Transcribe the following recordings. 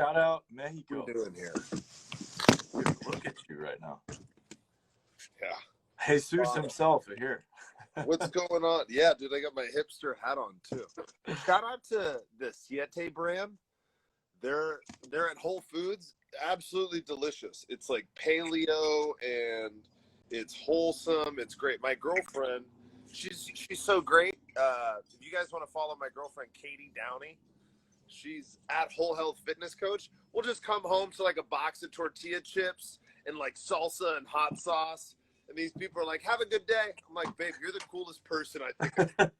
Shout out Mexico. What are you doing here? Look at you right now. Yeah. Jesus himself here. What's going on? Yeah, dude, I got my hipster hat on too. Shout out to the Sintes brand. They're at Whole Foods. Absolutely delicious. It's like paleo and it's wholesome. It's great. My girlfriend, she's so great. If you guys want to follow my girlfriend Katie Downey, she's at Whole Health Fitness Coach. We'll just come home to like a box of tortilla chips and like salsa and hot sauce. And these people are like, have a good day. I'm like, babe, you're the coolest person I think I've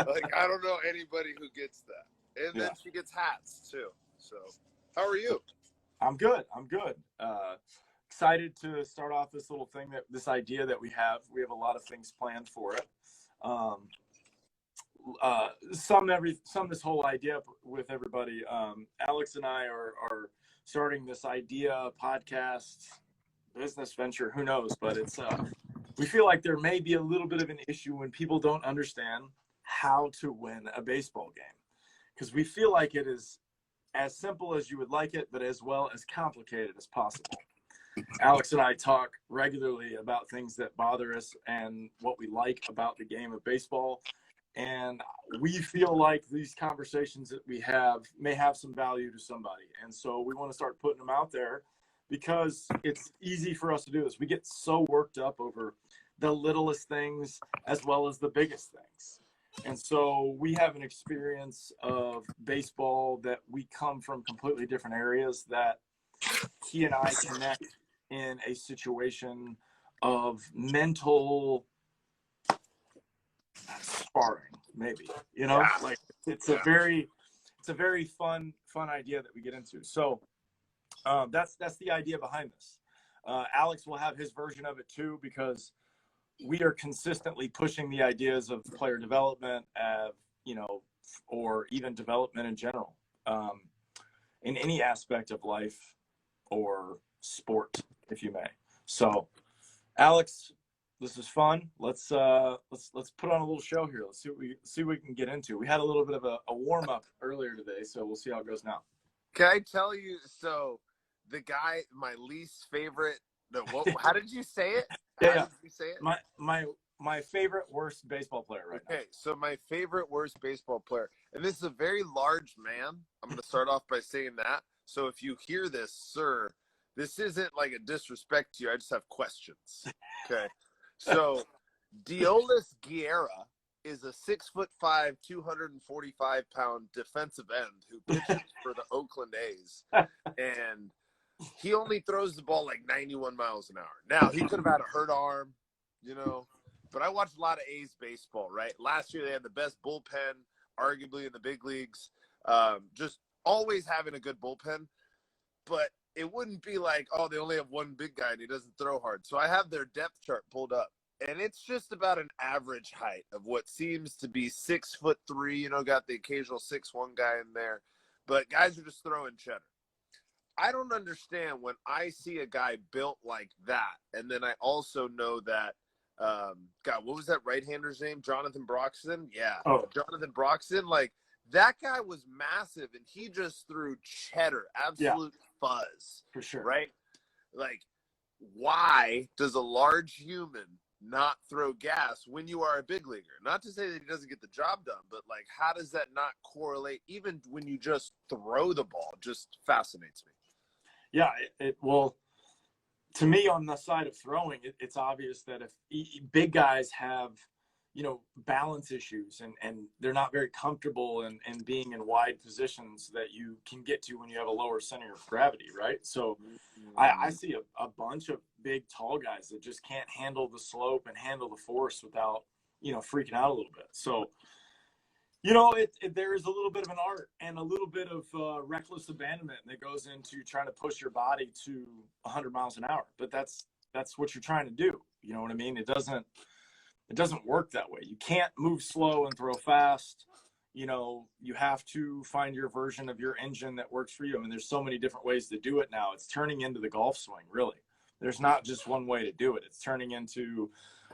like, I don't know anybody who gets that. And then she gets hats too. So how are you? I'm good. Excited to start off this little thing, this idea that we have. We have a lot of things planned for it. This whole idea with everybody. Alex and I are starting this idea podcast, business venture, who knows, but it's we feel like there may be a little bit of an issue when people don't understand how to win a baseball game, because we feel like it is as simple as you would like it, but as well as complicated as possible. Alex and I talk regularly about things that bother us and what we like about the game of baseball. And we feel like these conversations that we have may have some value to somebody. And so we want to start putting them out there because it's easy for us to do this. We get so worked up over the littlest things as well as the biggest things. And so we have an experience of baseball that we come from completely different areas that he and I connect in a situation of mental sparring, maybe, like it's a very fun idea that we get into. So that's the idea behind this. Alex will have his version of it too, because we are consistently pushing the ideas of player development, or even development in general, in any aspect of life or sport, if you may. So, Alex, this is fun. Let's put on a little show here. Let's see what we can get into. We had a little bit of a warm up earlier today, so we'll see how it goes now. Can I tell you? So, the guy, my least favorite. No, how did you say it? How did you say it? My favorite worst baseball player right now. Okay, so my favorite worst baseball player, and this is a very large man. I'm going to start off by saying that. So if you hear this, sir, this isn't like a disrespect to you. I just have questions. Okay, so Deolis Guerra is a 6'5", 245-pound defensive end who pitches for the Oakland A's, and he only throws the ball like 91 miles an hour. Now, he could have had a hurt arm, but I watched a lot of A's baseball, right? Last year, they had the best bullpen, arguably in the big leagues, just always having a good bullpen. But it wouldn't be like, oh, they only have one big guy and he doesn't throw hard. So I have their depth chart pulled up, and it's just about an average height of what seems to be 6'3", got the occasional 6'1" guy in there. But guys are just throwing cheddar. I don't understand when I see a guy built like that, and then I also know that, God, what was that right-hander's name? Jonathan Broxton? Yeah. Oh. Jonathan Broxton, like, that guy was massive, and he just threw cheddar, absolute fuzz. For sure. Right? Like, why does a large human not throw gas when you are a big leaguer? Not to say that he doesn't get the job done, but, like, how does that not correlate even when you just throw the ball? It just fascinates me. Yeah, well, to me, on the side of throwing, it's obvious that if big guys have, balance issues and they're not very comfortable in being in wide positions that you can get to when you have a lower center of gravity, right? So I see a bunch of big, tall guys that just can't handle the slope and handle the force without, freaking out a little bit. So, there is a little bit of an art and a little bit of reckless abandonment that goes into trying to push your body to 100 miles an hour. But that's what you're trying to do. You know what I mean? It doesn't work that way. You can't move slow and throw fast. You have to find your version of your engine that works for you. I mean, there's so many different ways to do it now. It's turning into the golf swing, really. There's not just one way to do it. It's turning into,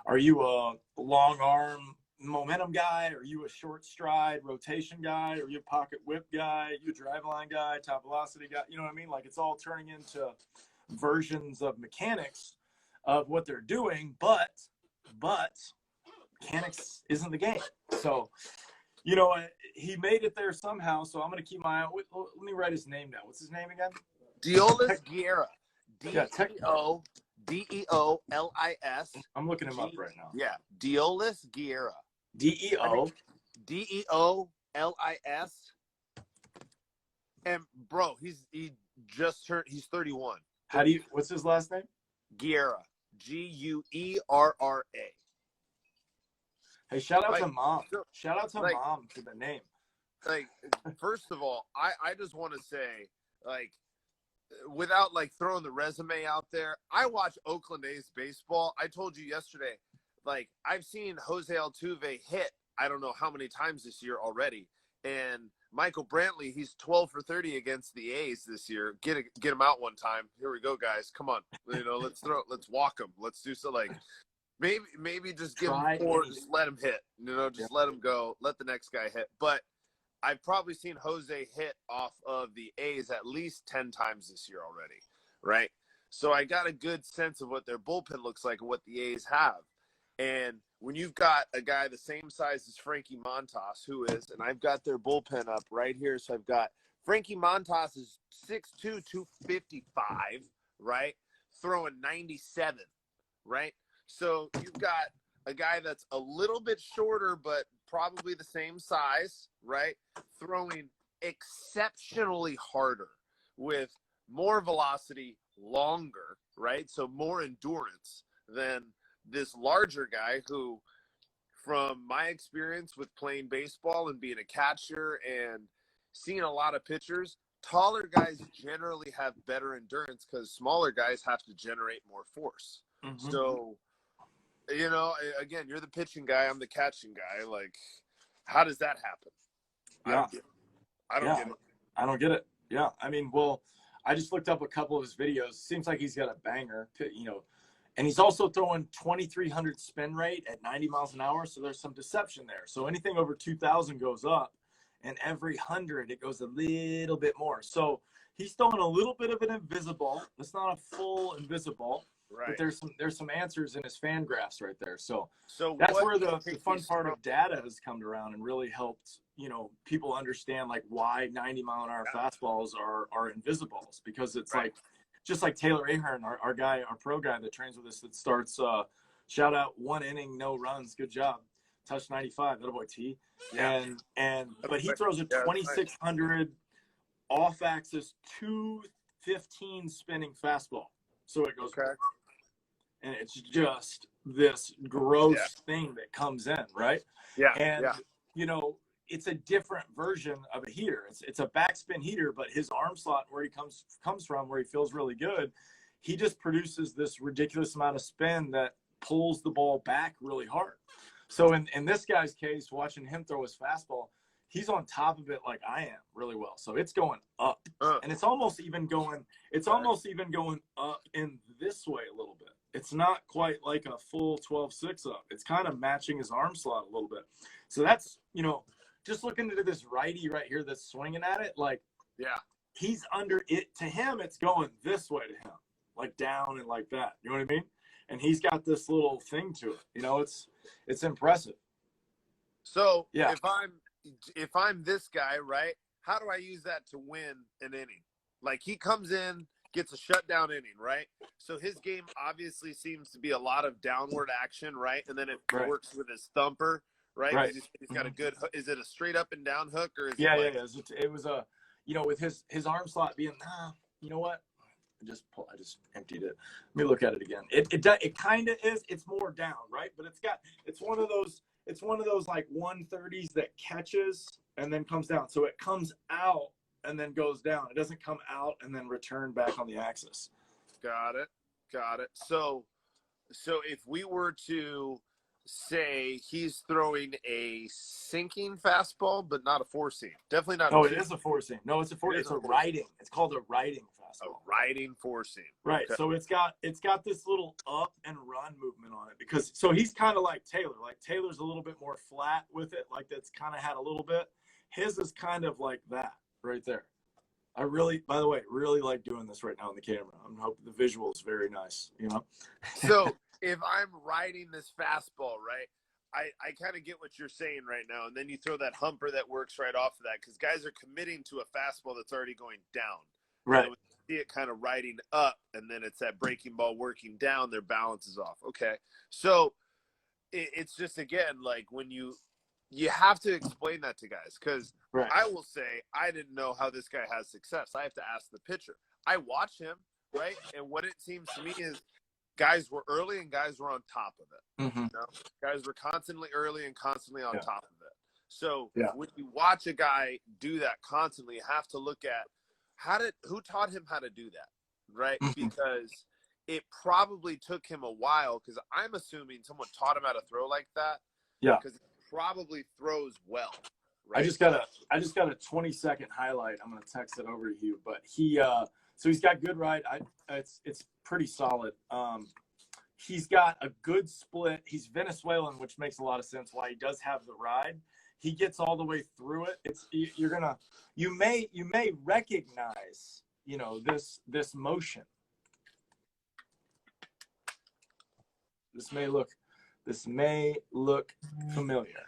are you a long arm momentum guy? Are you a short stride rotation guy? Are you a pocket whip guy? Are you a drive line guy, top velocity guy? You know what I mean? Like, it's all turning into versions of mechanics of what they're doing, but mechanics isn't the game. So, you know, he made it there somehow. So I'm going to keep my eye. Let me write his name down. What's his name again? Deolis Guerra. Deolis. I'm looking him up right now. Yeah, Deolis Guerra. Deo. Deolis. And bro, he's 31. What's his last name? Guerra. Guerra. Hey, shout out to mom. Shout out to mom for the name. Like, first of all, I just want to say, like, without like throwing the resume out there, I watch Oakland A's baseball. I told you yesterday, like, I've seen Jose Altuve hit I don't know how many times this year already, and Michael Brantley, he's 12 for 30 against the A's this year. Get him out one time. Here we go, guys. Come on, let's walk him. Let's do so. Like, maybe just give him 4, just let him hit. Let him go. Let the next guy hit. But I've probably seen Jose hit off of the A's at least 10 times this year already, right? So I got a good sense of what their bullpen looks like and what the A's have. And when you've got a guy the same size as Frankie Montas, and I've got their bullpen up right here. So I've got Frankie Montas is 6'2", 255, right? Throwing 97, right? So you've got a guy that's a little bit shorter, but probably the same size, right? Throwing exceptionally harder with more velocity, longer, right? So more endurance than this larger guy who, from my experience with playing baseball and being a catcher and seeing a lot of pitchers, taller guys generally have better endurance because smaller guys have to generate more force. Mm-hmm. So, again, you're the pitching guy, I'm the catching guy. Like, how does that happen? Yeah. I don't get it. I don't get it. Yeah. I mean, well, I just looked up a couple of his videos. Seems like he's got a banger, and he's also throwing 2,300 spin rate at 90 miles an hour. So there's some deception there. So anything over 2,000 goes up, and every 100 it goes a little bit more. So he's throwing a little bit of an invisible. It's not a full invisible, right? But there's some answers in his fan graphs right there. So that's where the fun part of data has come around and really helped, people understand like why 90 mile an hour fastballs are invisibles, because it's like, just like Taylor Ahern, our guy, our pro guy that trains with us, that starts, shout out, 1 inning, no runs. Good job. Touch 95. That boy T. Yeah. But he throws a 2,600 off axis 215 spinning fastball. So it goes, and it's just this gross thing that comes in, right? Yeah. And, it's a different version of a heater. It's a backspin heater, but his arm slot where he comes from, where he feels really good, he just produces this ridiculous amount of spin that pulls the ball back really hard. So in this guy's case, watching him throw his fastball, he's on top of it like I am really well. So it's going up, and it's almost even going up in this way a little bit. It's not quite like a full 12-6 up. It's kind of matching his arm slot a little bit. So that's, just looking into this righty right here that's swinging at it, like, he's under it. To him, it's going this way to him, like down and like that. You know what I mean? And he's got this little thing to it. It's impressive. So if I'm this guy, right, how do I use that to win an inning? Like, he comes in, gets a shutdown inning, right? So his game obviously seems to be a lot of downward action, right? And then it works with his thumper. Right. He's got a good hook. Is it a straight up and down hook, or is it was a, with his arm slot being, you know what? I just emptied it. Let me look at it again. It kind of is. It's more down, right? But it's one of those like 130s that catches and then comes down. So it comes out and then goes down. It doesn't come out and then return back on the axis. Got it. So if we were to say he's throwing a sinking fastball, but not a four seam. Definitely not. No, it is a four seam. No, it's a four. It's a riding. It's called a riding fastball. fastball. riding four seam. Right. Okay. So it's got this little up and run movement on it because so he's kind of like Taylor. Like Taylor's a little bit more flat with it, like that's kind of had a little bit. His is kind of like that right there. I really, by the way, really like doing this right now on the camera. I'm hoping the visual is very nice, you know? So if I'm riding this fastball, right, I kind of get what you're saying right now. And then you throw that humper that works right off of that because guys are committing to a fastball that's already going down. Right. And when you see it kind of riding up and then it's that breaking ball working down, their balance is off. Okay. So it's just, again, like when you have to explain that to guys because Right. I will say I didn't know how this guy has success. I have to ask the pitcher. I watch him, right? And what it seems to me is guys were early and guys were on top of it. Mm-hmm. You know? Guys were constantly early and constantly on top of it. So Yeah. when you watch a guy do that constantly, you have to look at who taught him how to do that, right? Mm-hmm. Because it probably took him a while because I'm assuming someone taught him how to throw like that. Yeah. Because he probably throws well. Right? I just got a 20-second highlight. I'm gonna text it over to you. But so he's got good ride. It's pretty solid. He's got a good split. He's Venezuelan, which makes a lot of sense why he does have the ride. He gets all the way through it. You may recognize, you know, this motion. This may look familiar.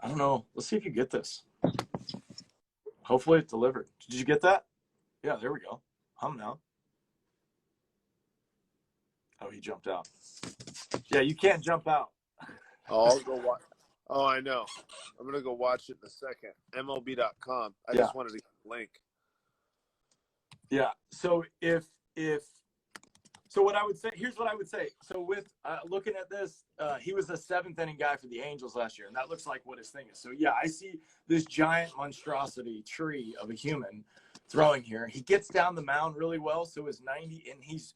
I don't know. Let's see if you get this. Hopefully it delivered. Did you get that? Yeah, there we go. Hum now. Oh, he jumped out. Yeah, you can't jump out. Oh, I'll go watch. Oh, I know. I'm going to go watch it in a second. MLB.com. I just wanted to get the link. Yeah. So so what I would say, here's what I would say. So with looking at this, he was a 7th inning guy for the Angels last year, and that looks like what his thing is. So yeah, I see this giant monstrosity tree of a human throwing here. He gets down the mound really well. So his 90, and his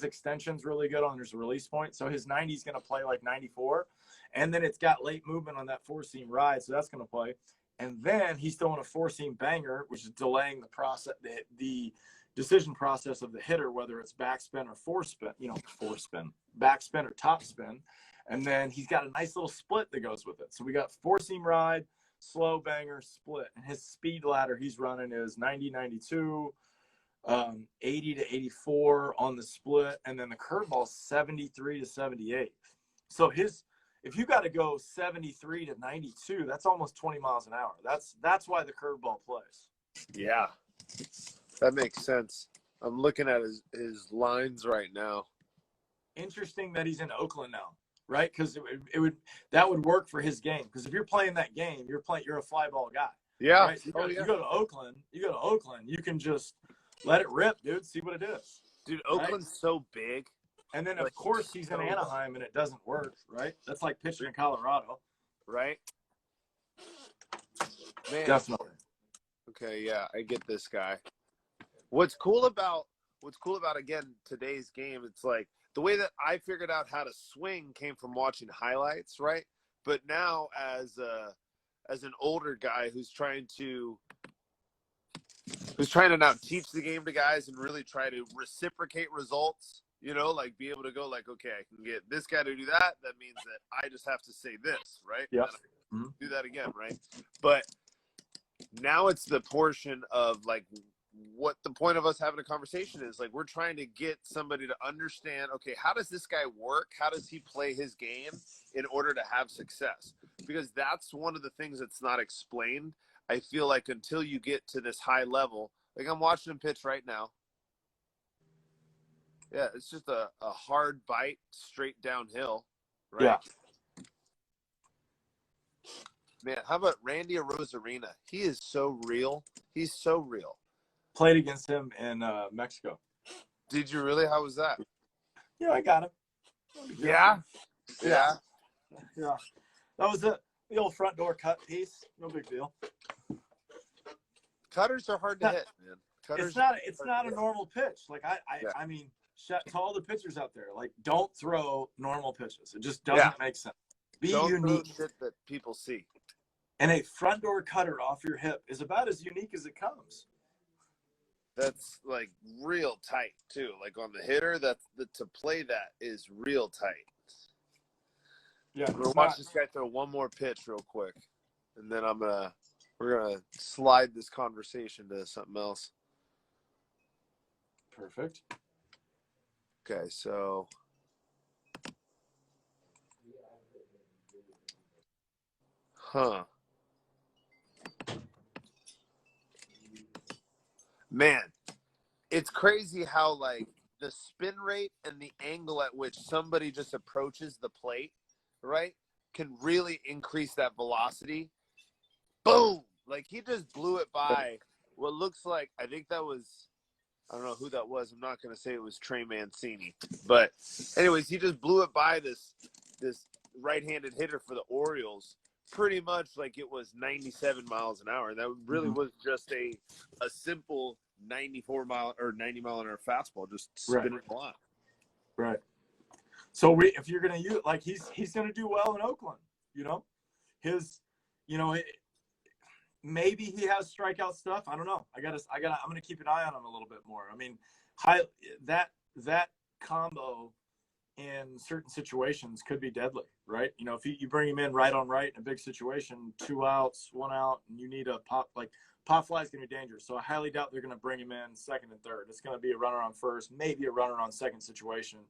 extension's really good on his release point. So his 90 is going to play like 94. And then it's got late movement on that 4-seam ride. So that's going to play. And then he's throwing a 4-seam banger, which is delaying the process, the decision process of the hitter, whether it's backspin or backspin or top spin. And then he's got a nice little split that goes with it. So we got 4-seam ride, slow banger, split. And his speed ladder he's running is 90, 92, 80 to 84 on the split. And then the curveball 73 to 78. So if you got to go 73 to 92, that's almost 20 miles an hour. That's why the curveball plays. Yeah. That makes sense. I'm looking at his lines right now. Interesting that he's in Oakland now, right? Because that would work for his game. Because if you're playing that game, you're a fly ball guy. Yeah. Right? You go to Oakland, you can just let it rip, dude. See what it is. Dude, Oakland's so big. And then of course he's in Anaheim and it doesn't work, right? That's like pitching in Colorado, right? Man. Definitely. Okay, yeah, I get this guy. What's cool about again today's game, it's like the way that I figured out how to swing came from watching highlights, right? But now as an older guy who's trying to now teach the game to guys and really try to reciprocate results, you know, like be able to go like, okay, I can get this guy to do that. That means that I just have to say this, right? Yeah. Do that again, right? But now it's the portion of like what the point of us having a conversation is. Like we're trying to get somebody to understand, okay, how does this guy work? How does he play his game in order to have success? Because that's one of the things that's not explained. I feel like until you get to this high level, like I'm watching him pitch right now. Yeah, it's just a hard bite straight downhill, right? Yeah. Man, how about Randy Arozarena? He is so real. He's so real. Played against him in Mexico. Did you really? How was that? Yeah, I got him. Yeah? Yeah. Yeah. That was the old front door cut piece. No big deal. Cutters are hard to hit, man. Cutters It's not a normal pitch. Like I mean, to all the pitchers out there, like don't throw normal pitches. It just doesn't make sense. Don't unique. throw shit that people see. And a front door cutter off your hip is about as unique as it comes. that's like real tight too. Like on the hitter, to play that is real tight. Yeah, I'm gonna watch this guy throw one more pitch real quick, and then we're gonna slide this conversation to something else. Perfect. Okay, so man, it's crazy how like the spin rate and the angle at which somebody just approaches the plate, right, can really increase that velocity. Boom! Like he just blew it by what looks like, I think that was, I don't know who that was. I'm not going to say it was Trey Mancini. But anyways, he just blew it by this right-handed hitter for the Orioles pretty much like it was 97 miles an hour. That really was just a simple 94-mile or 90-mile-an-hour fastball, just spinning a lot. Right. So if you're going to use, like he's going to do well in Oakland, you know? Maybe he has strikeout stuff. I don't know. I'm going to keep an eye on him a little bit more. I mean, that combo in certain situations could be deadly, right? You know, if you bring him in right on right in a big situation, 2 outs, 1 out, and you need a pop fly is going to be dangerous. So I highly doubt they're going to bring him in second and third. It's going to be a runner on first, maybe a runner on second situation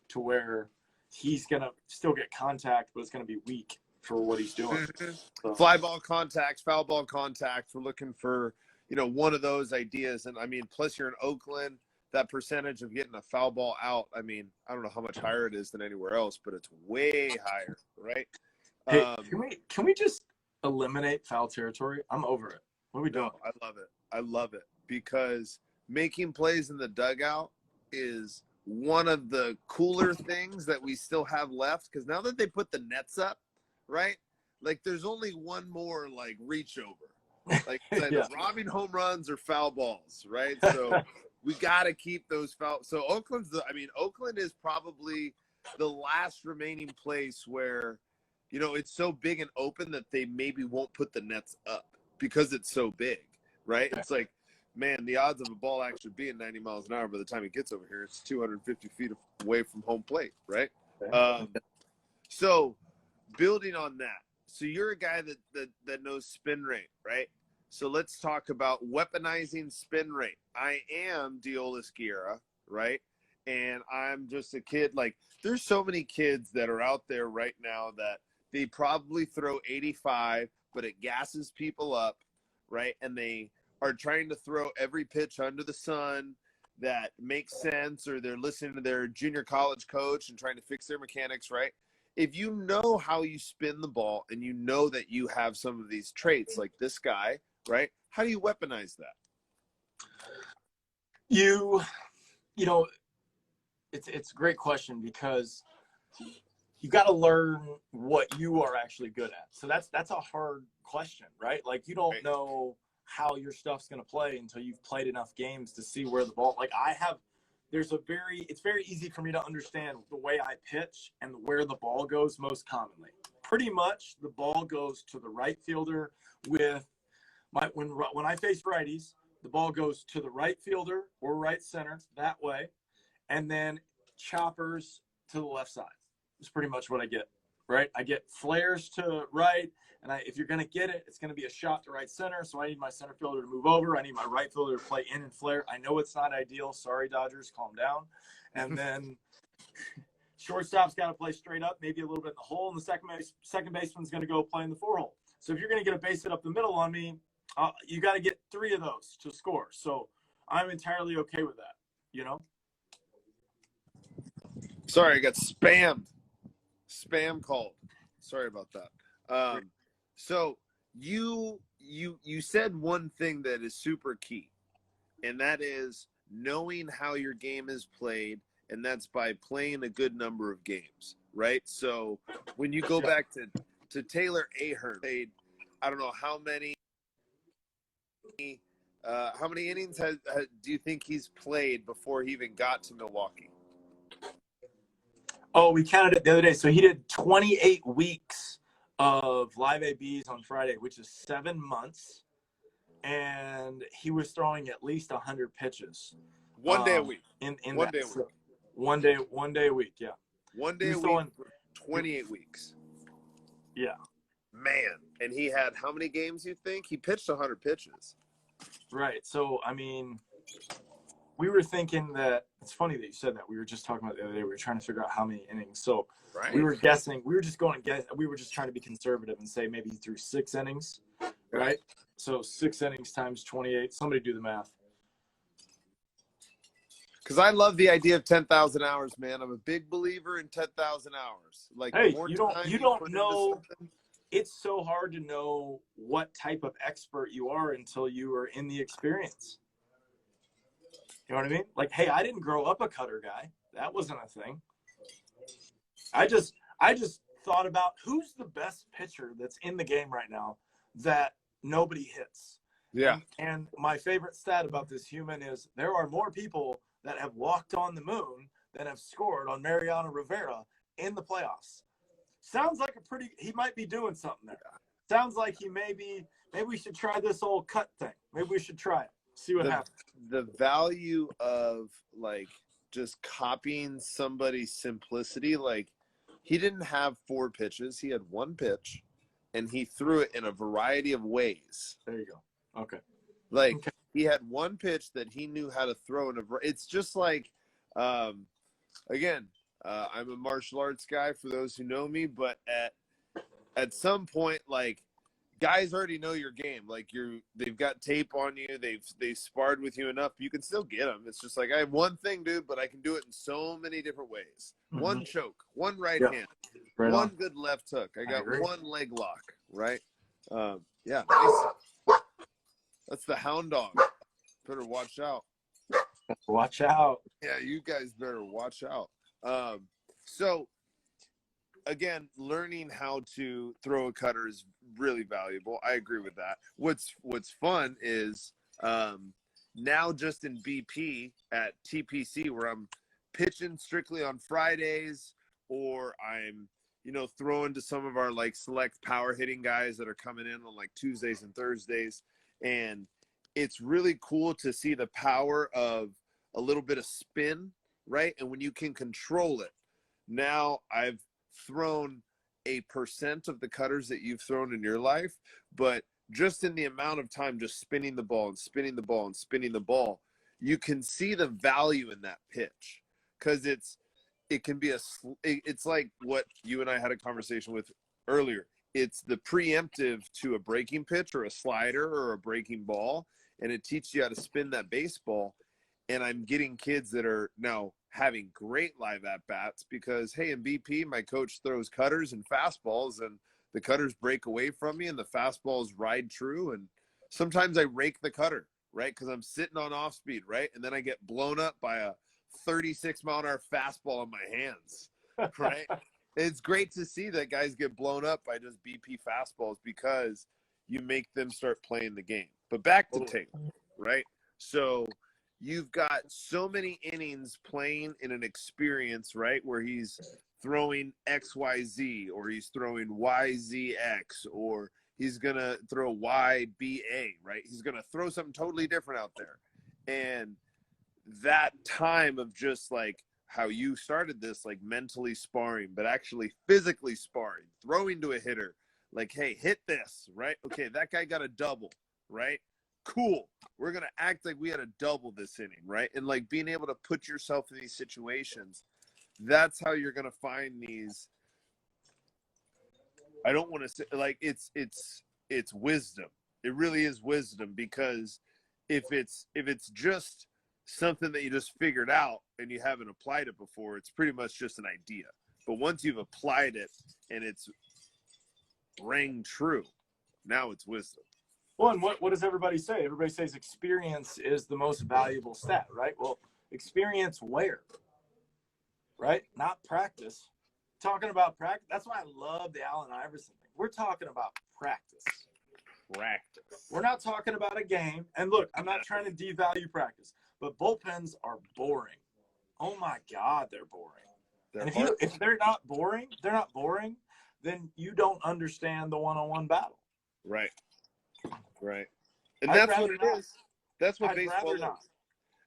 to where he's going to still get contact, but it's going to be weak for what he's doing. So. Fly ball contacts, foul ball contacts. We're looking for, one of those ideas. And I mean, plus you're in Oakland, that percentage of getting a foul ball out, I mean, I don't know how much higher it is than anywhere else, but it's way higher, right? Hey, can we just eliminate foul territory? I'm over it. What are we doing? No, I love it because making plays in the dugout is one of the cooler things that we still have left. Because now that they put the nets up, right? Like there's only one more like reach over, like robbing home runs or foul balls, right? So we got to keep those foul. So Oakland is probably the last remaining place where, it's so big and open that they maybe won't put the nets up because it's so big, right? It's like, man, the odds of a ball actually being 90 miles an hour by the time it gets over here, it's 250 feet away from home plate, right? So building on that, so you're a guy that knows spin rate, right? So let's talk about weaponizing spin rate. I am Deolis Guerra, right? And I'm just a kid. Like, there's so many kids that are out there right now that they probably throw 85, but it gasses people up, right? And they are trying to throw every pitch under the sun that makes sense, or they're listening to their junior college coach and trying to fix their mechanics, right? If you know how you spin the ball and you know that you have some of these traits like this guy, right? How do you weaponize that? It's a great question because you got to learn what you are actually good at. So that's a hard question, right? Like you don't know how your stuff's going to play until you've played enough games to see where the ball, like it's very easy for me to understand the way I pitch and where the ball goes most commonly. Pretty much the ball goes to the right fielder when I face righties, the ball goes to the right fielder or right center that way, and then choppers to the left side. It's pretty much what I get, right? I get flares to right, and if you're going to get it, it's going to be a shot to right center, so I need my center fielder to move over. I need my right fielder to play in and flare. I know it's not ideal. Sorry, Dodgers, calm down. And then shortstop's got to play straight up, maybe a little bit in the hole, and the second baseman's going to go play in the 4-hole. So if you're going to get a base hit up the middle on me, you got to get 3 of those to score. So I'm entirely okay with that, Sorry, I got spam called. Sorry about that. So you said one thing that is super key, and that is knowing how your game is played, and that's by playing a good number of games, right? So when you go back to Taylor Ahern, played, I don't know how many innings do you think he's played before he even got to Milwaukee? Oh, we counted it the other day. So he did 28 weeks of live ABs on Friday, which is 7 months. and he was throwing at least 100 pitches. One day a week. In one that. day a week. So, one day a week, yeah. One day a week for 28 weeks. Yeah. Man, and he had how many games, you think? He pitched 100 pitches. Right. So, I mean, we were thinking that – it's funny that you said that. We were just talking about it the other day. We were trying to figure out how many innings. So, we were guessing. We were just going to guess. We were just trying to be conservative and say maybe he threw 6 innings, right? So, 6 innings times 28. Somebody do the math. Because I love the idea of 10,000 hours, man. I'm a big believer in 10,000 hours. Like, hey, more you time don't know. It's so hard to know what type of expert you are until you are in the experience. You know what I mean? Like, hey, I didn't grow up a cutter guy. That wasn't a thing. I just thought about who's the best pitcher that's in the game right now that nobody hits. Yeah. And my favorite stat about this human is there are more people that have walked on the moon than have scored on Mariano Rivera in the playoffs. Sounds like he might be doing something there. Sounds like maybe we should try this old cut thing. Maybe we should try it. See what happens. The value of, like, just copying somebody's simplicity. Like, he didn't have 4 pitches. He had 1 pitch, and he threw it in a variety of ways. There you go. Okay. Like, he had 1 pitch that he knew how to throw in it's just like, again, I'm a martial arts guy for those who know me, but at some point, like, guys already know your game. Like, they've got tape on you. They've sparred with you enough. You can still get them. It's just like, I have 1 thing, dude, but I can do it in so many different ways. Mm-hmm. 1 choke, 1 right hand, right 1 on. good left hook. I got 1 leg lock, right? Yeah, nice. That's the hound dog. Better watch out. Watch out. Yeah, you guys better watch out. So, again, learning how to throw a cutter is really valuable. I agree with that. What's fun is now just in BP at TPC, where I'm pitching strictly on Fridays, or I'm throwing to some of our, like, select power hitting guys that are coming in on, like, Tuesdays and Thursdays, and it's really cool to see the power of a little bit of spin, right? And when you can control it. Now I've thrown a % of the cutters that you've thrown in your life, but just in the amount of time just spinning the ball and spinning the ball and spinning the ball, you can see the value in that pitch, because it can be it's like what you and I had a conversation with earlier. It's the preemptive to a breaking pitch or a slider or a breaking ball, and it teaches you how to spin that baseball. And I'm getting kids that are now having great live at-bats because, hey, in BP, my coach throws cutters and fastballs, and the cutters break away from me, and the fastballs ride true. And sometimes I rake the cutter, right, because I'm sitting on off-speed, right, and then I get blown up by a 36-mile-an-hour fastball in my hands, right? It's great to see that guys get blown up by just BP fastballs because you make them start playing the game. But back to tape, right? So you've got so many innings playing in an experience, right, where he's throwing XYZ, or he's throwing YZX, or he's going to throw YBA, right? He's going to throw something totally different out there. And that time of just, like, how you started this, like, mentally sparring, but actually physically sparring, throwing to a hitter, like, hey, hit this, right? Okay, that guy got a double, right? Cool. We're going to act like we had a double this inning, right? And, like, being able to put yourself in these situations, that's how you're going to find these. I don't want to say, like, it's wisdom. It really is wisdom, because if it's just something that you just figured out and you haven't applied it before, it's pretty much just an idea. But once you've applied it and it's rang true, now it's wisdom. Well, and what does everybody say? Everybody says experience is the most valuable stat, right? Well, experience where? Right? Not practice. Talking about practice. That's why I love the Allen Iverson thing. We're talking about practice. We're not talking about a game. And look, I'm not trying to devalue practice, but bullpens are boring. Oh my God, they're boring. And if they're not boring, then you don't understand the one-on-one battle. Right. And I'd that's what rather it not. is. That's what I'd baseball rather is. not.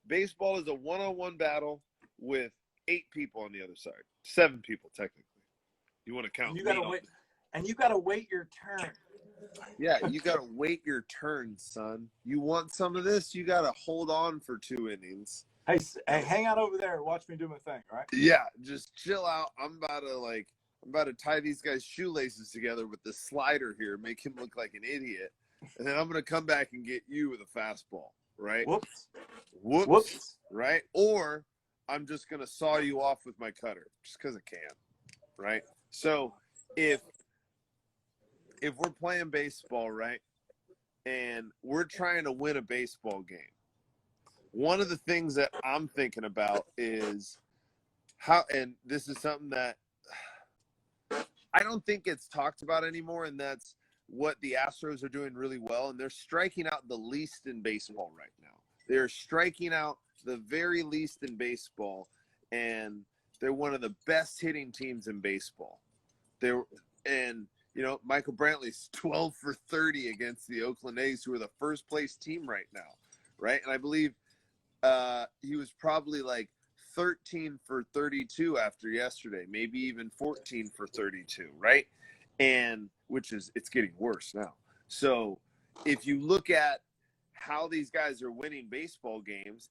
Baseball is a one-on-one battle with 8 people on the other side. 7 people, technically. You want to count And you me gotta on wait. it. And you gotta wait your turn. Yeah, you got to wait your turn, son. You want some of this, you got to hold on for 2 innings. Hey, hang out over there and watch me do my thing, all right? Yeah, just chill out. I'm about to tie these guys' shoelaces together with the slider here, make him look like an idiot. And then I'm going to come back and get you with a fastball, right? Whoops. Right? Or I'm just going to saw you off with my cutter just because I can, right? So if we're playing baseball, right, and we're trying to win a baseball game, one of the things that I'm thinking about is how, and this is something that I don't think it's talked about anymore, and that's what the Astros are doing really well, and they're striking out the least in baseball right now. They're striking out the very least in baseball, and they're one of the best hitting teams in baseball. Michael Brantley's 12 for 30 against the Oakland A's, who are the first place team right now, right? And I believe he was probably like 13 for 32 after yesterday, maybe even 14 for 32, right? And it's getting worse now. So if you look at how these guys are winning baseball games,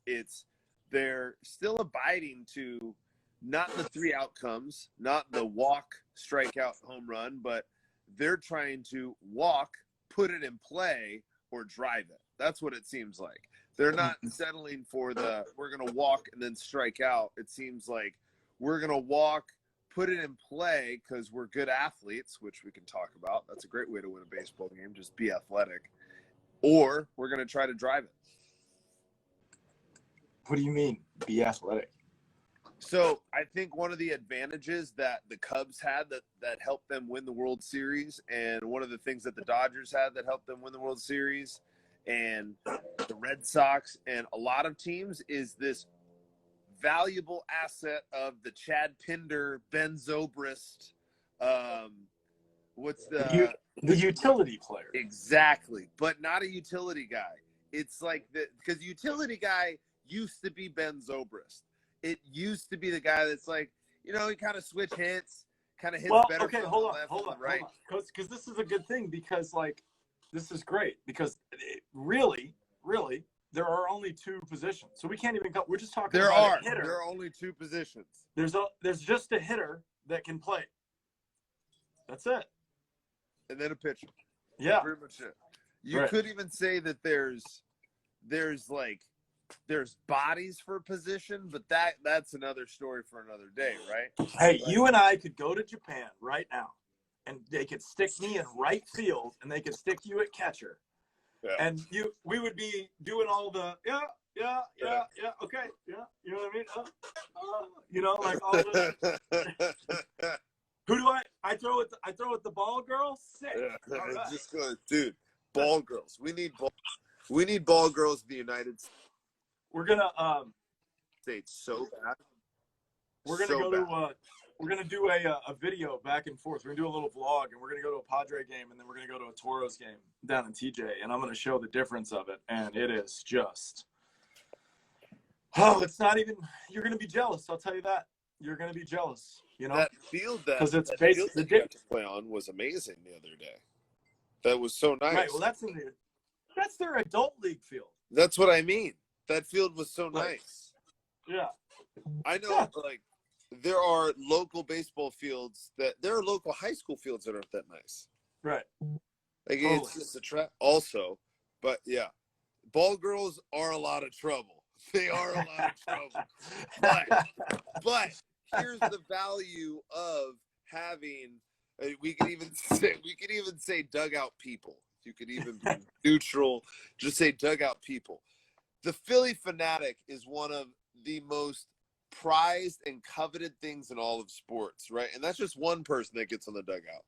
they're still abiding to not the 3 outcomes, not the walk, strikeout, home run, but they're trying to walk, put it in play, or drive it. That's what it seems like. They're not settling for we're going to walk and then strike out. It seems like we're going to walk, put it in play because we're good athletes, which we can talk about. That's a great way to win a baseball game, just be athletic. Or we're going to try to drive it. What do you mean, be athletic? So I think one of the advantages that the Cubs had that helped them win the World Series, and one of the things that the Dodgers had that helped them win the World Series, and the Red Sox and a lot of teams, is this valuable asset of the Chad Pinder, Ben Zobrist, The utility player. Exactly, but not a utility guy. It's like because utility guy used to be Ben Zobrist. It used to be the guy that's like, he kind of switch hits, kind of hits better from the left and the right. Because this is a good thing, because this is great, because really, there are only 2 positions. So we can't even we're just talking about a hitter. There are only 2 positions. There's just a hitter that can play. That's it. And then a pitcher. Yeah. Pretty much it. You could even say that there's bodies for position, but that's another story for another day, right? Hey, you and I could go to Japan right now, and they could stick me in right field, and they could stick you at catcher. Yeah. And we would be doing all the okay, yeah, you know what I mean? Like all the who do I throw at the ball girl? Sick. Yeah. All right. Just go, dude. Ball girls. We need ball girls in the United States. We're gonna States so bad. We're gonna do a video back and forth. We're gonna do a little vlog, and we're gonna go to a Padre game, and then we're gonna go to a Toros game down in TJ, and I'm gonna show the difference of it. And it is just, it's not even. You're gonna be jealous. I'll tell you that. You're gonna be jealous. That field that it's basically the got to play on was amazing the other day. That was so nice. Right. Well, that's their adult league field. That's what I mean. That field was so nice. Yeah. I know, there are local baseball fields there are local high school fields that aren't that nice. Right. Totally. It's just a trap also, but yeah, ball girls are a lot of trouble. They are a lot of trouble. But here's the value of having, we could even say dugout people. You could even be neutral, just say dugout people. The Philly Fanatic is one of the most prized and coveted things in all of sports, right? And that's just one person that gets on the dugout.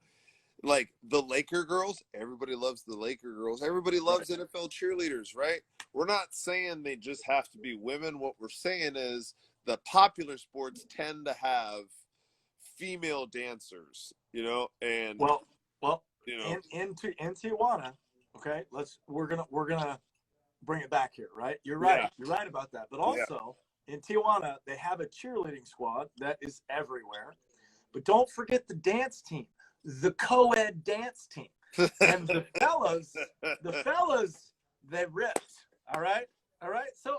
Like the Laker girls, everybody loves the Laker girls. Everybody loves NFL cheerleaders, right? We're not saying they just have to be women. What we're saying is the popular sports tend to have female dancers, and in Tijuana, Okay, we're gonna bring it back here, right? You're right. Yeah. You're right about that. But also in Tijuana, they have a cheerleading squad that is everywhere. But don't forget the dance team, the co-ed dance team. And the fellas, they ripped. All right. So,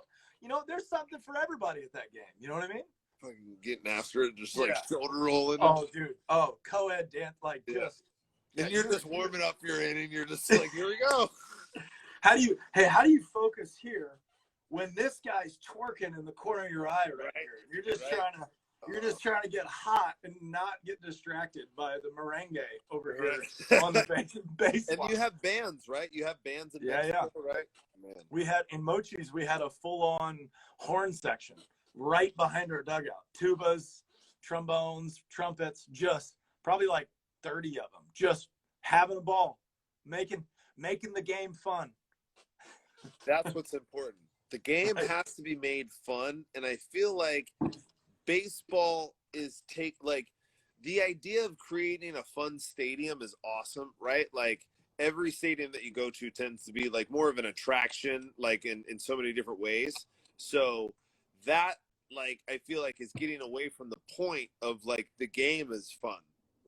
there's something for everybody at that game. You know what I mean? Fucking getting after it, just like shoulder rolling. Oh, dude. Oh, co-ed dance, just. And you're just warming up your inning. You're just like, here we go. How do you focus here when this guy's twerking in the corner of your eye right here? You're just trying to get hot and not get distracted by the merengue over here on the base. And you have bands, right? You have bands in Mexico, right? Man. We had in Mochi's, we had a full-on horn section right behind our dugout. Tubas, trombones, trumpets, just probably like 30 of them, just having a ball, making the game fun. That's what's important. The game has to be made fun, and I feel like baseball is the idea of creating a fun stadium is awesome, right? Like every stadium that you go to tends to be like more of an attraction, like in so many different ways. So that I feel like is getting away from the point of like the game is fun,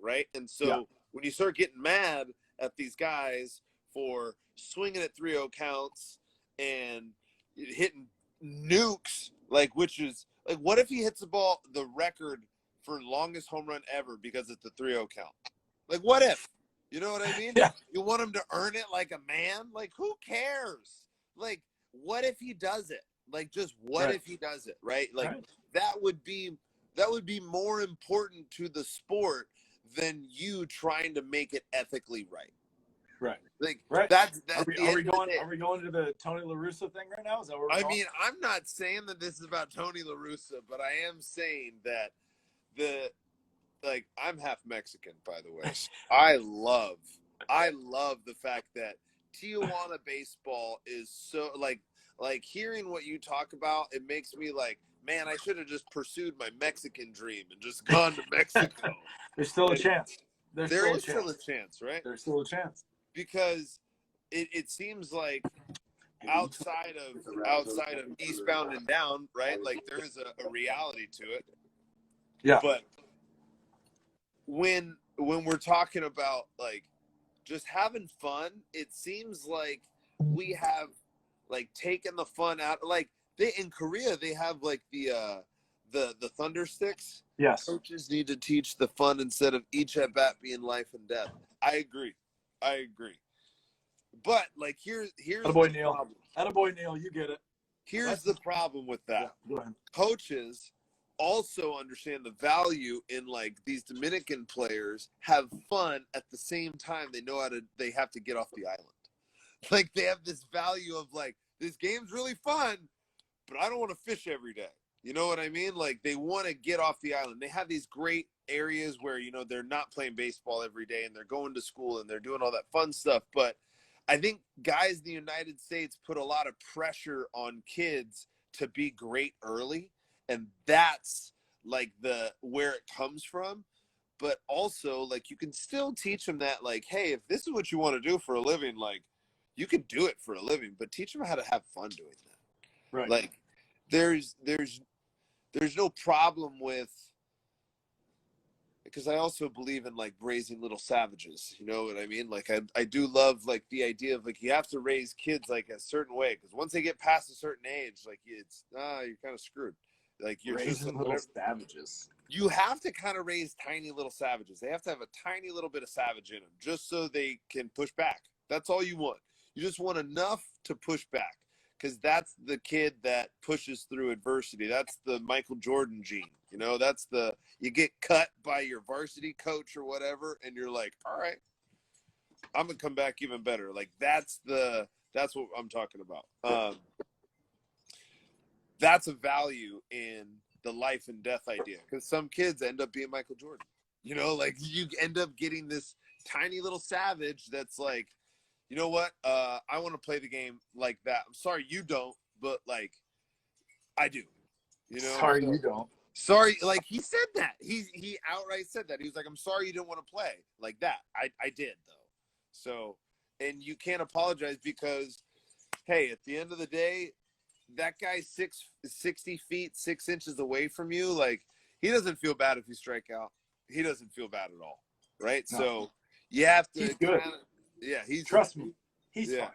right? And so when you start getting mad at these guys for swinging at 3-0 counts and hitting nukes, which is like, what if he hits the record for longest home run ever because it's a 3-0 count? Like, what if? You know what I mean? Yeah. You want him to earn it like a man? Like, who cares? Like, what if he does it? Like, just what if he does it, right? Like, that would be more important to the sport than you trying to make it ethically right. Right. Like, that's are we going to the Tony La Russa thing right now? Is that where we're going? mean, I'm not saying that this is about Tony La Russa, but I am saying that I'm half Mexican, by the way. I love the fact that Tijuana baseball is so like hearing what you talk about, it makes me like, man, I should have just pursued my Mexican dream and just gone to Mexico. There's still a chance. There is still a chance, right? There's still a chance. Because it seems like outside of Eastbound and Down, right? Like there is a reality to it. Yeah. But when we're talking about like just having fun, it seems like we have like taken the fun out. Like in Korea, they have like the thunder sticks. Yes. Coaches need to teach the fun instead of each at bat being life and death. I agree. But like here's Attaboy, Neil. Problem. Attaboy, Neil, you get it. Here's the problem with that. Yeah, go ahead. Coaches also understand the value in like these Dominican players have fun at the same time they have to get off the island. Like they have this value of like, this game's really fun, but I don't want to fish every day. You know what I mean? Like they want to get off the island. They have these great areas where, they're not playing baseball every day and they're going to school and they're doing all that fun stuff. But I think guys in the United States put a lot of pressure on kids to be great early. And that's like where it comes from. But also like you can still teach them that like, hey, if this is what you want to do for a living, like you can do it for a living, but teach them how to have fun doing that. Right. Like there's no problem with, because I also believe in like raising little savages, you know what I mean? Like I do love like the idea of like you have to raise kids like a certain way, because once they get past a certain age, like you're kind of screwed. Like you're raising little savages. You have to kind of raise tiny little savages. They have to have a tiny little bit of savage in them just so they can push back. That's all you want. You just want enough to push back, because that's the kid that pushes through adversity. That's the Michael Jordan gene. That's you get cut by your varsity coach or whatever, and you're like, all right, I'm going to come back even better. Like that's what I'm talking about. That's a value in the life and death idea, because some kids end up being Michael Jordan. Like you end up getting this tiny little savage that's like, you know what? I want to play the game like that. I'm sorry you don't, but like I do. Sorry you don't. Sorry, like he said that. He outright said that. He was like, I'm sorry you didn't want to play like that. I did though. So and you can't apologize because, hey, at the end of the day, that guy's 60 feet, 6 inches away from you. Like, he doesn't feel bad if you strike out. He doesn't feel bad at all, right? No. So you have to. He's good. Trust me, he's fine.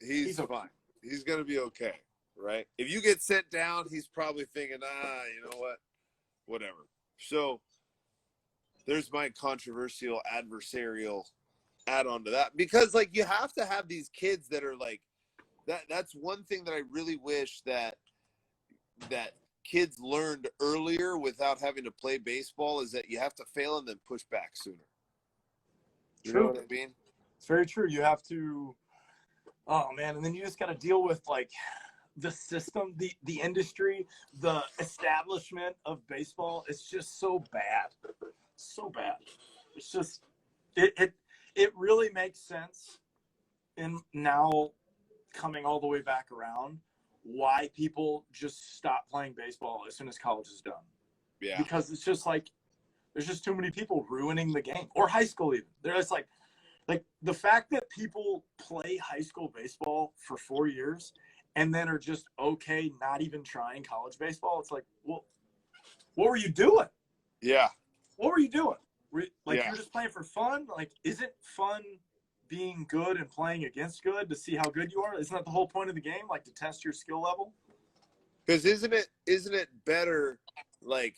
He's fine. Okay. He's gonna be okay, right? If you get sent down, he's probably thinking, you know what, whatever. So there's my controversial adversarial add-on to that, because like you have to have these kids that are like that. That's one thing that I really wish that kids learned earlier without having to play baseball, is that you have to fail and then push back sooner. You know what I mean? It's very true. You have to, oh man, and then you just got to deal with like the system, the industry, the establishment of baseball. It's just so bad. So bad. It's just, it really makes sense. And now coming all the way back around, why people just stop playing baseball as soon as college is done. Yeah. Because it's just like, there's just too many people ruining the game, or high school even. There's like the fact that people play high school baseball for 4 years and then are just okay not even trying college baseball. It's like, well, what were you doing? Yeah. What were you doing? You're just playing for fun? Like, isn't fun being good and playing against good to see how good you are? Isn't that the whole point of the game? Like, to test your skill level? Because isn't it better, like,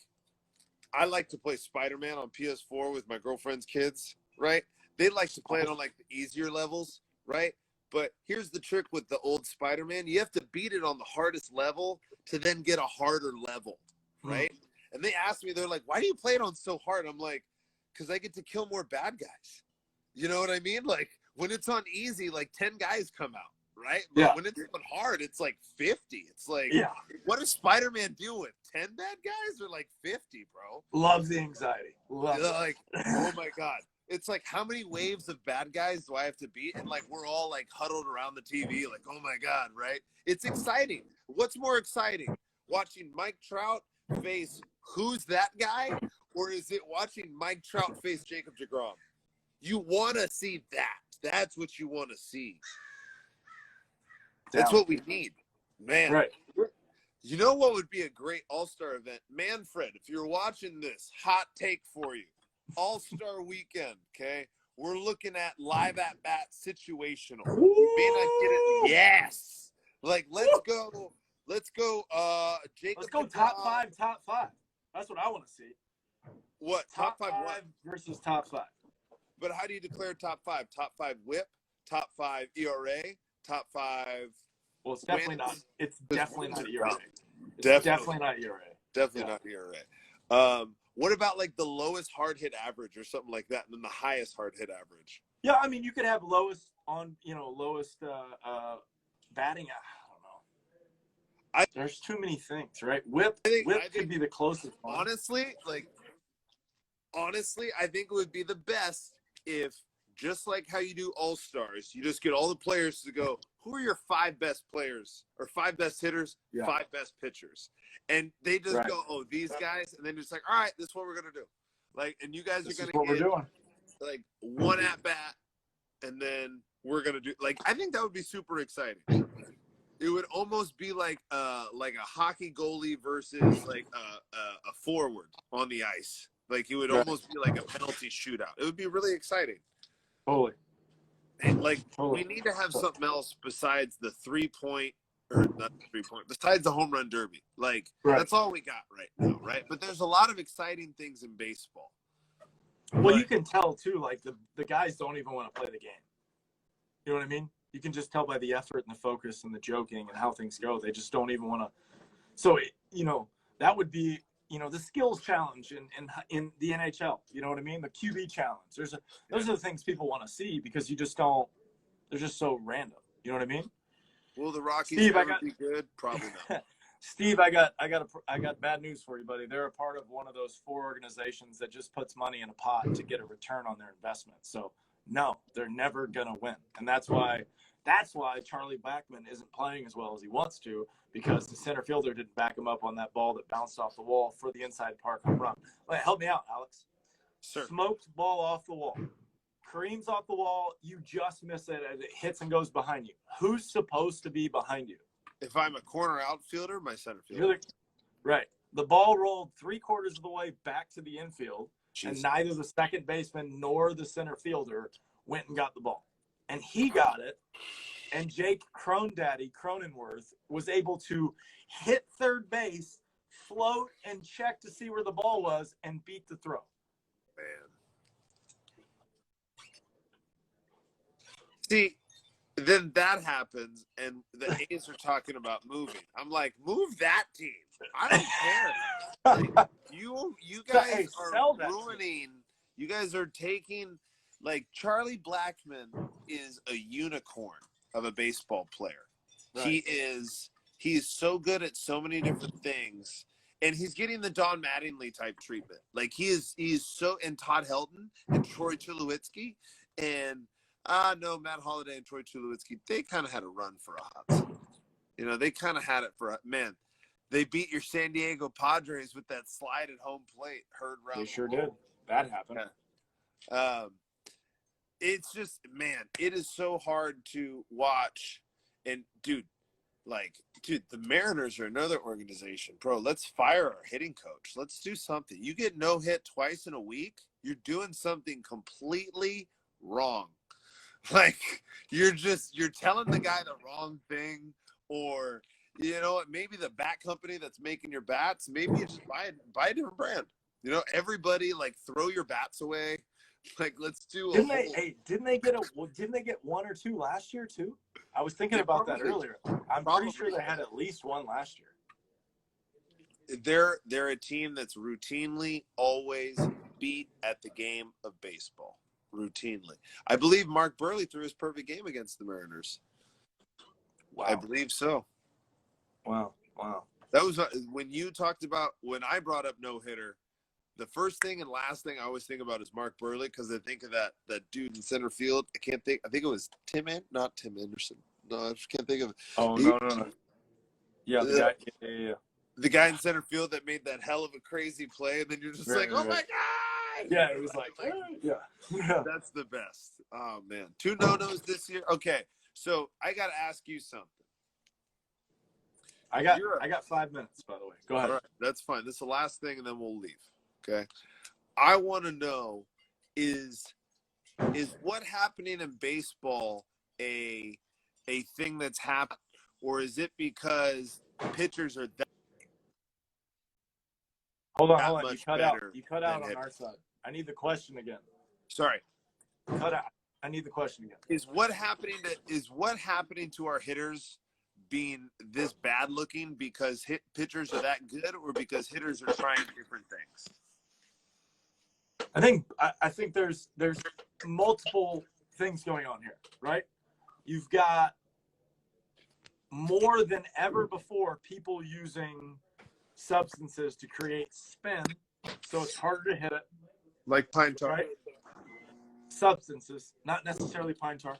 I like to play Spider-Man on PS4 with my girlfriend's kids, right? They like to play it on like the easier levels, right? But here's the trick with the old Spider-Man. You have to beat it on the hardest level to then get a harder level, right? And they asked me, they're like, why do you play it on so hard? I'm like, because I get to kill more bad guys. You know what I mean? Like, when it's on easy, like 10 guys come out, right? But when it's on hard, it's like 50. It's like, what does Spider-Man do with 10 bad guys or like 50, bro? Love the anxiety. Love like, oh my God. It's like, how many waves of bad guys do I have to beat? And like, we're all like huddled around the TV, like, oh my God, right? It's exciting. What's more exciting? Watching Mike Trout face who's that guy? Or is it watching Mike Trout face Jacob deGrom? You want to see that. That's what you want to see. That's what we need, man. Right. You know what would be a great all-star event? Manfred, if you're watching this, hot take for you. All-star weekend, okay? We're looking at live at-bat situational. We may not get it. Yes. Like, let's go, Jacob. Let's go top five. That's what I want to see. What? Top five what? Versus top 5. But how do you declare top 5? Top 5 whip, top 5 ERA, top 5. Well, it's definitely not. It's definitely not ERA. Definitely not ERA. Definitely not ERA. What about like the lowest hard hit average or something like that, and then the highest hard hit average? Yeah, I mean, you could have lowest batting. I don't know. There's too many things, right? Whip could be the closest one. Honestly, I think it would be the best if, just like how you do All-Stars, you just get all the players to go, who are your 5 best players or 5 best hitters, 5 best pitchers? And they just go, oh, these guys. And then it's like, all right, this is what we're going to do. Like, and you guys are going to get like 1 at bat. And then we're going to do, like, I think that would be super exciting. It would almost be like a hockey goalie versus like a forward on the ice. Like, it would almost be like a penalty shootout. It would be really exciting. Totally. And like, we need to have something else besides the 3-point, or not 3-point, besides the home run derby. Like, that's all we got right now, right? But there's a lot of exciting things in baseball. Well, you can tell too, like the guys don't even want to play the game. You know what I mean? You can just tell by the effort and the focus and the joking and how things go. They just don't even want to. So, that would be, the skills challenge in the NHL. You know what I mean? The QB challenge. Those are the things people want to see, because you just don't. They're just so random. You know what I mean? Will the Rockies ever be good? Probably not. Steve, I got bad news for you, buddy. They're a part of one of those 4 organizations that just puts money in a pot to get a return on their investment. So no, they're never gonna win, and that's why Charlie Blackmon isn't playing as well as he wants to, because the center fielder didn't back him up on that ball that bounced off the wall for the inside park home run. Help me out, Alex. Sure. Smoked ball off the wall. Kareem's off the wall. You just miss it, and it hits and goes behind you. Who's supposed to be behind you? If I'm a corner outfielder, my center fielder. Right. The ball rolled 3/4 of the way back to the infield, Jesus. and neither the second baseman nor the center fielder went and got the ball. And he got it, and Jake Cronenworth was able to hit third base, float, and check to see where the ball was, and beat the throw. Man. See, then that happens, and the A's are talking about moving. I'm like, move that team. I don't care. Like, you guys are ruining. You guys are taking, like, Charlie Blackmon is a unicorn of a baseball player. Right. He is so good at so many different things, and he's getting the Don Mattingly type treatment. Like, he is so, and Todd Helton and Troy Tulowitzki, and no, Matt Holliday and Troy Tulowitzki, they kind of had a run for a hot second. You know, they kind of had it for man. They beat your San Diego Padres with that slide at home plate. Heard round. They sure did. That happened. Yeah. It's just, man, it is so hard to watch. And dude, the Mariners are another organization. Bro, let's fire our hitting coach. Let's do something. You get no hit twice in a week, you're doing something completely wrong. Like, you're telling the guy the wrong thing, or, you know what, maybe the bat company that's making your bats, maybe you just buy a different brand. You know, everybody, like, throw your bats away. Like, let's do Didn't they get one or two last year too? I was thinking about that earlier. I'm pretty sure they had at least one last year. They're a team that's routinely always beat at the game of baseball. Routinely. I believe Mark Burley threw his perfect game against the Mariners. Wow. I believe so. Wow. That was when you talked about, when I brought up no-hitter, the first thing and last thing I always think about is Mark Burley, because I think of that dude in center field. I think it was not Tim Anderson. No, I just can't think of it. Oh, no. Yeah, the guy. Yeah. The guy in center field that made that hell of a crazy play, and then you're just oh my God! Yeah, it was like yeah. That's the best. Oh, man. 2 no-nos this year? Okay, so I got to ask you something. I got 5 minutes, by the way. Go ahead. All right, that's fine. This is the last thing, and then we'll leave. Okay? I want to know, is what happening in baseball a thing that's happened, or is it because pitchers are that Hold on. You cut out on our side. I need the question again. Sorry. Cut out. I need the question again. Is what happening to our hitters being this bad looking because pitchers are that good, or because hitters are trying different things? I think there's multiple things going on here, right? You've got more than ever before people using substances to create spin, so it's harder to hit it. Like pine tar. Right? Substances, not necessarily pine tar.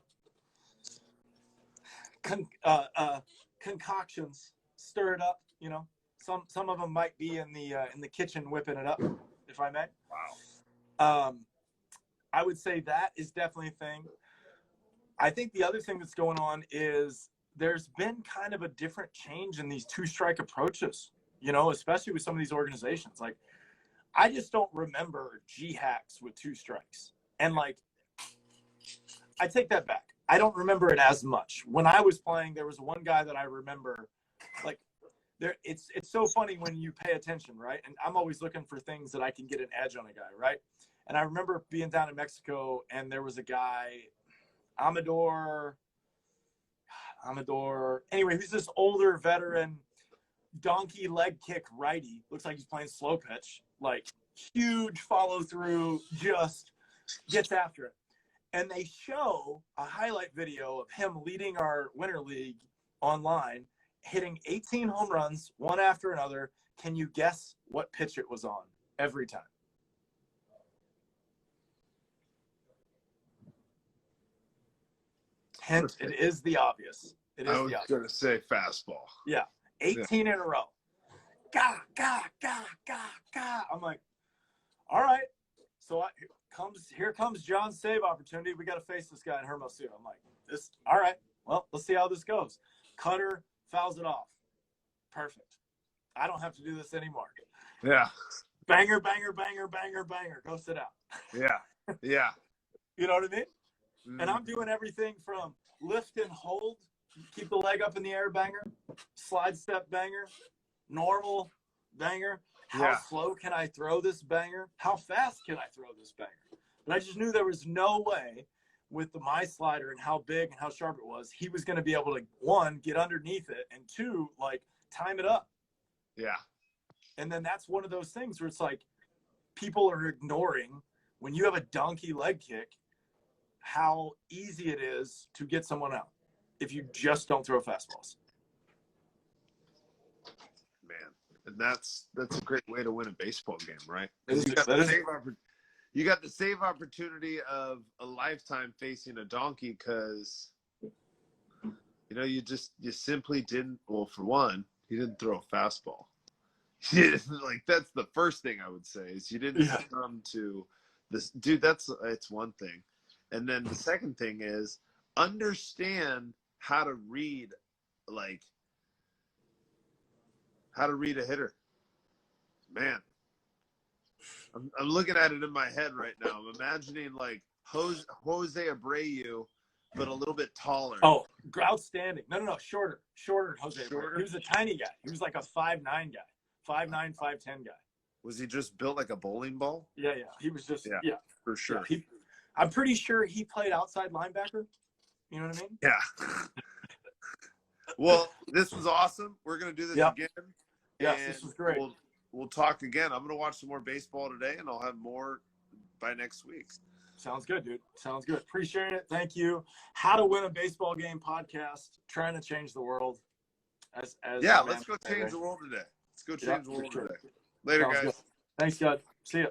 Concoctions, stir it up. You know, some of them might be in the kitchen whipping it up, if I may. Wow. I would say that is definitely a thing. I think the other thing that's going on is there's been kind of a different change in these 2-strike approaches. You know, especially with some of these organizations. Like, I just don't remember G-hacks with 2 strikes. And, like, I take that back. I don't remember it as much. When I was playing, there was one guy that I remember, like, it's so funny when you pay attention, right? And I'm always looking for things that I can get an edge on a guy, right? And I remember being down in Mexico, and there was a guy, Amador. Anyway, he's this older veteran, donkey leg kick righty. Looks like he's playing slow pitch. Like, huge follow through, just gets after it. And they show a highlight video of him leading our winter league online, hitting 18 home runs, one after another. Can you guess what pitch it was on every time? Hint, it is the obvious. I was going to say fastball. Yeah. 18 in a row. Ga. I'm like, all right. So here comes John's save opportunity. We got to face this guy in Hermosillo. I'm like, all right, well, let's see how this goes. Cutter fouls it off. Perfect. I don't have to do this anymore. Yeah. Banger, banger, banger, banger, banger. Go sit down. Yeah. Yeah. You know what I mean? And I'm doing everything from lift and hold, keep the leg up in the air, banger, slide step, banger, normal, banger. How slow can I throw this banger? How fast can I throw this banger? But I just knew there was no way with my slider and how big and how sharp it was, he was going to be able to, one, get underneath it, and two, like, time it up. Yeah. And then that's one of those things where it's like people are ignoring when you have a donkey leg kick, how easy it is to get someone out if you just don't throw fastballs. Man, and that's a great way to win a baseball game, right? You got the save opportunity of a lifetime facing a donkey because, you know, you simply didn't. Well, for one, you didn't throw a fastball. Like, that's the first thing I would say is you didn't come to this, dude. It's one thing. And then the second thing is understand how to read a hitter. Man, I'm looking at it in my head right now. I'm imagining like Jose Abreu, but a little bit taller. Oh, outstanding. No, shorter Jose Abreu. He was a tiny guy. He was like a 5'9" guy, 5'9", 5'10" guy. Was he just built like a bowling ball? Yeah. He was just, for sure. Yeah, I'm pretty sure he played outside linebacker. You know what I mean? Yeah. Well, this was awesome. We're going to do this again. Yes, this was great. We'll talk again. I'm going to watch some more baseball today, and I'll have more by next week. Sounds good, dude. Sounds good. Appreciate it. Thank you. How to Win a Baseball Game podcast. Trying to change the world. Let's go change the world today. Let's go change the world today. Later, guys. Good. Thanks, God. See ya.